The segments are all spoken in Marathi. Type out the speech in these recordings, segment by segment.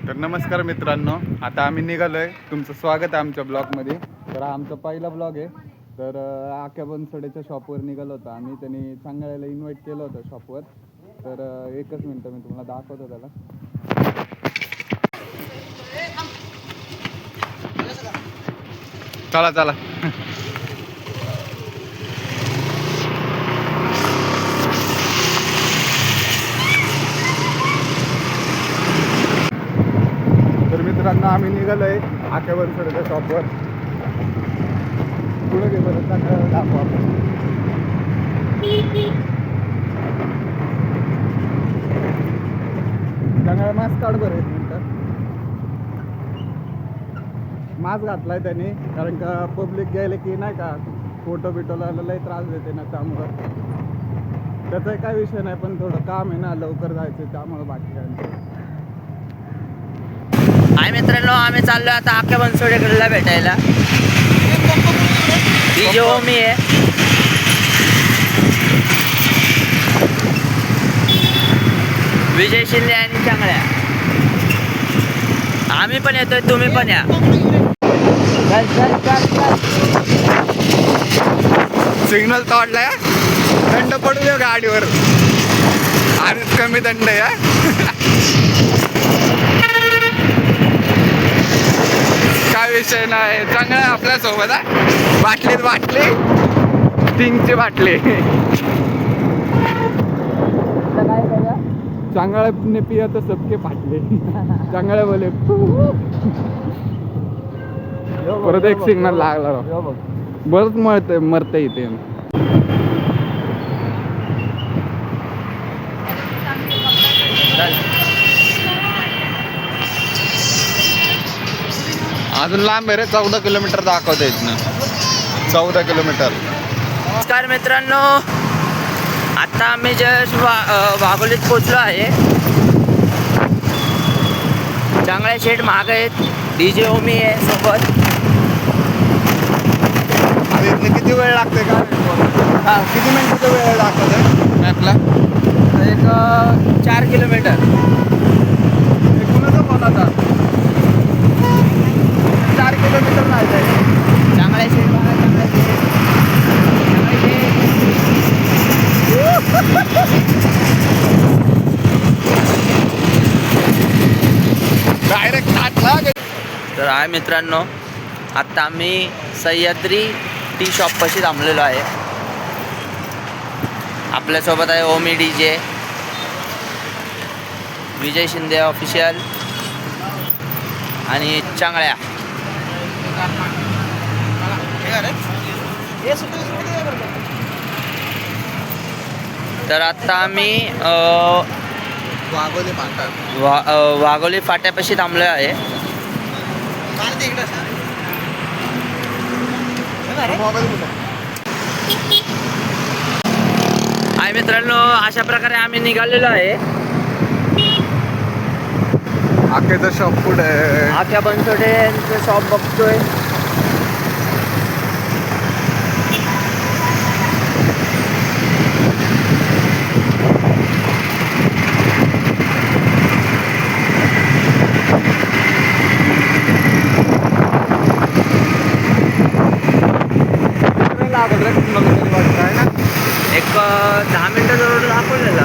तर नमस्कार मित्रांनो, आता आम्ही निघालोय. तुमचं स्वागत आहे आमच्या ब्लॉगमध्ये. तर आमचा पहिला ब्लॉग आहे. तर आक्या बनसोडेच्या शॉपवर निघालो होतो आम्ही. त्यांनी सांगायला इन्व्हाइट केलं होतं शॉपवर. तर एकच मिनटं मी तुम्हाला दाखवतो त्याला. चला चला. तर मित्रांनो, आम्ही निघालोय आक्या बनसोडेच्या शॉपवर. पुढे गेलो तर दाखवा आपण. चांगला मास्क काढ बरं, एक मिनटं. मास्क घातलाय त्याने, कारण का पब्लिक गेले की नाही का फोटो बिटोला लय त्रास देते ना, त्यामुळं. त्याचा काय विषय नाही, पण थोडं काम आहे ना, लवकर जायचं त्यामुळं. बाकी काय नाही. हाय मित्रांनो, आम्ही चाललो आता आक्या बनसोडेकडला भेटायला. डीजे ओमी आहे. विजय शिंदे आणि चांगल्या. आम्ही पण येतोय, तुम्ही पण या. चल चल चल चल. सिग्नल तोडलाय, दंड पडू दे गाडीवर. आधीच कमी दंड आहे. काय विषय नाही, चांगला आपल्या सोबत आहे. बाटलीत बाटली, स्टिंगची बाटली. चांगळ्याने पिया तर सबके फाटले. चांगल्या बोले. परत एक सिग्नल लागला. बरंच मरते इथे. अजून लांब आहे रे, 14 किलोमीटर दाखवते इथनं. 14 किलोमीटर. नमस्कार मित्रांनो, आता आम्ही जस्ट वाघोलीत पोचलो आहे. चांगल्या शेड महाग आहेत. डीजे ओमी आहे सोबत. आणि इथनं किती वेळ लागते का? हां, किती मिनिटाचा वेळ लागतो मॅपला? एक 4 किलोमीटर. कुणाचा फोन आता? 4 किलोमीटर नाही जायचं. चांगल्या शेड बघा, चांगल्या शेड. डायरेक्ट नाटला. तर आहे मित्रांनो, आत्ता आम्ही सह्याद्री टी शॉपपाशी थांबलेलो आहे. आपल्यासोबत आहे ओमी डीजे, विजय शिंदे ऑफिशियल आणि चांगल्या. तर आता आम्ही वाघोली फाट्यापाशी थांबलो आहे. आहे मित्रांनो, अशा प्रकारे आम्ही निघालेलो आहे. आक्याचं शॉप पुढे आहे. आक्या बनसोडे यांचं शॉप बघतोय. एक 10 मिनिटं जवळ दाखवलेला.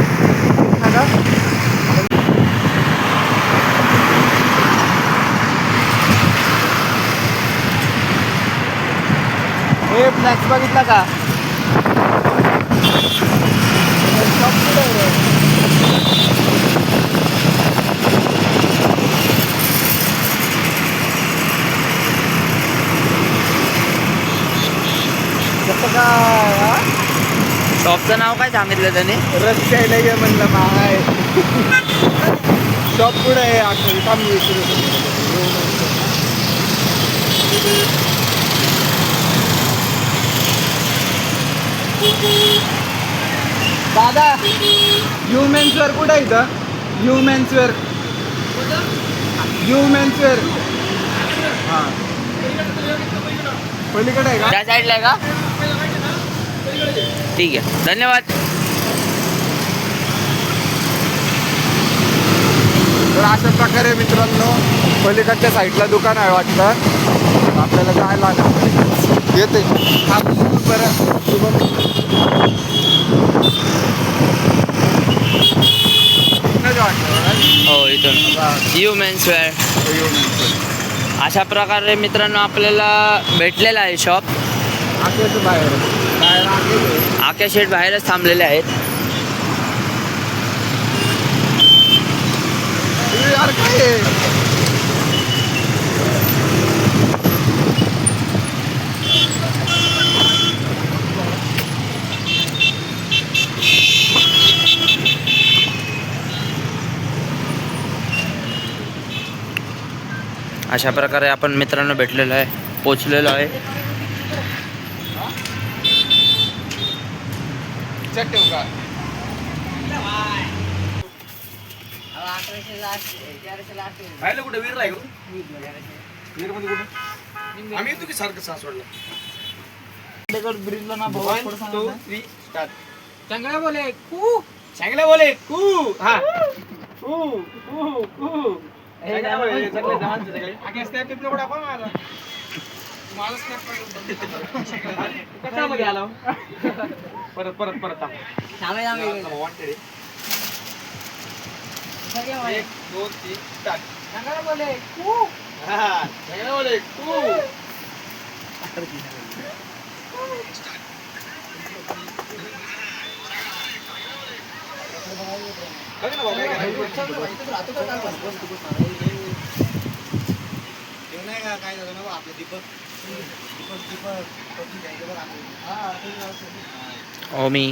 हे फ्लॅक्स बघितला का? शॉपचं नाव काय सांगितलं त्याने? रस्त्याला गे म्हणलं माय. शॉप पुढे आहे. आखरी काम दादा, ह्युमेन्सवेअर कुठे आहे इथं? ह्युमेन्सवेअर. ह्युमेन्सवेअर. हां, पलीकडे आहे का? त्या साईडला आहे का? ठीक आहे, धन्यवाद. तर अशा प्रकारे मित्रांनो पलीकडच्या साईडला दुकान आहे वाटतं, आपल्याला जायला लागेल. येते बरं हो इथून यू मेन्स वेअर. अशा प्रकारे मित्रांनो आपल्याला भेटलेलं आहे शॉप. आक्या शेट बाहेरच थांबलेले आहेत. यार काय आहे? अशा प्रकारे आपण मित्रांनो भेटलेलो आहे, पोचलेलो आहे. चट ठेवू का? आम्ही येतो की सारखं सासवडला. चांगला बोले कू चांगलं बोले कू. हा कू कू कू. चांगलं बोले, चांगलं जहान सगळे. आगे स्नॅप टिपलं कुठं आपण मला. मला स्नॅप कशामध्ये आला? परत परत परत थांब. Wanted आहे. 1 2 3 स्टार्ट. चांगला बोले कू हा चांगलं बोले कू. बघ ना भाऊ, काय ओमी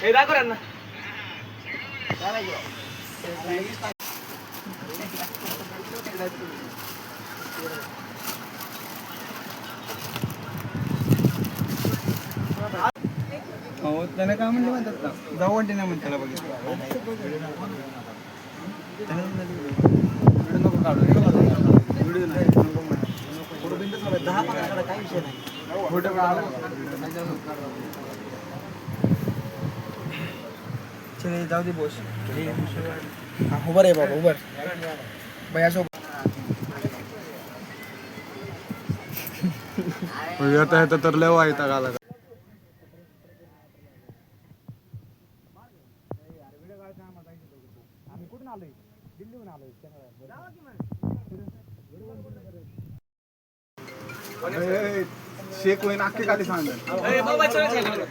हे दाखव रे अण्णा. त्याने काय म्हणले म्हणतात ना, जाऊ वाटते नाही म्हणते त्याला बघितलं. नको काढू, व्हिडिओ नाही, नको म्हणा. फोटो काढ. जाऊ दे बोस. उभर आहे बाबा, उभर भैयासोबत. येता येता तर लय वाईट आला. शेक होईन अख्खे खाली सांग. ए बाबा चल चल.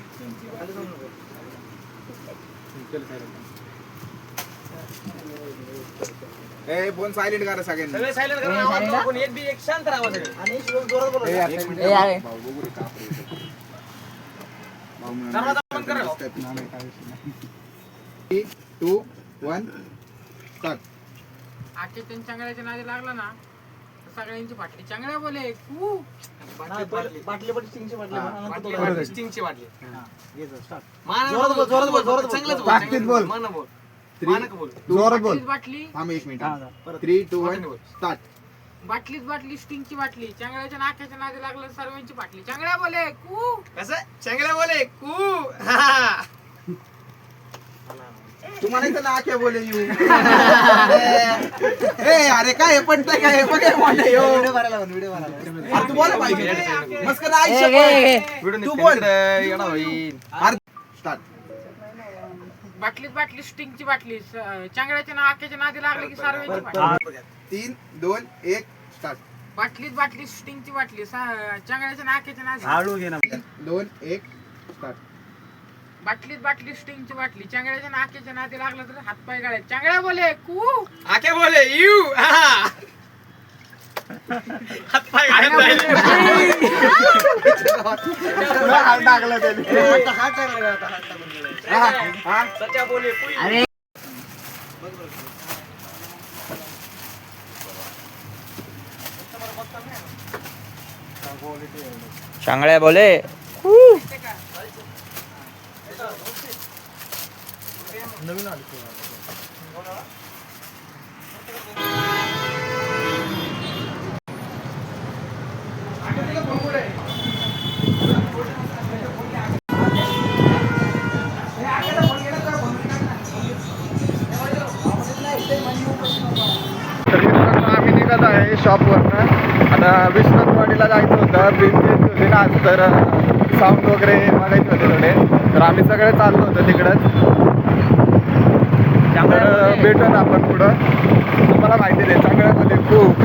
ए फोन सायलेंट करा सगळ्यांनी. सगळे सायलेंट करा. आवाज नको कोणी. एक बी एक शांत राहा सगळे. आणि जोरात बोला. दरवाजा बंद करा. 3 2 1 स्टार्ट. आखे चांगल्याच्या नादी लागला ना सगळ्यांची फाटली. चांगल्या बोले कू बाटली स्टिंगची बाटली. बाटली स्टिंगची बाटली. जोरात बोल, जोरात बोल, जोरात बोल. चांगलंच बोल. ताकदीत बोल. माना बोल. 3 मानक बोल. जोरात बोल. बाटली थांब 1 मिनिट. 3 2 1 स्टार्ट. बाटलीच बाटली स्टिंगची बाटली. चांगल्याच्या नाक्याच्या नादी लागलं सर्वांची फाटली. चांगल्या बोले कू कसं चांगलं बोले कू. हा तुम्हाला इथं नाक्या बोले येऊ. ए अरे काय पडतंय काय बघ तू बोला पाहिजे. मस्कर तू बोल. स्टार्ट. बाटलीच बाटली स्टिंगची बाटली. चांगल्याच्या नाक्याच्या नादी लागलं की सर्वांची फाटली. 3 2 1 स्टार्ट. बाटलीच बाटली स्टिंगची बाटली. चांगल्याच्या नाक्याच्या नादी 3 2 1 स्टार्ट. बाटलीत बाटली स्टिंगची बाटली. चांगल्याच्या नाक्याच्या नादी लागलं तर हातपाय गाळे. चांगल्या बोले कू आके बोले यू. हा हात पाय घालत राहिले. हात टाकला त्याने. सच्या बोले कुई. चांगल्या बोले. निघत आहे शॉपवरनं. आता विश्वनाथवाडीला जायचं होतं, बीच होती ना आज, तर साऊंड वगैरे बघायचे होते थोडे, तर आम्ही सगळे चाललो होतो तिकडंच. तर भेटू ना आपण पुढं. तुम्हाला माहिती आहे चांगल्यामध्ये खूप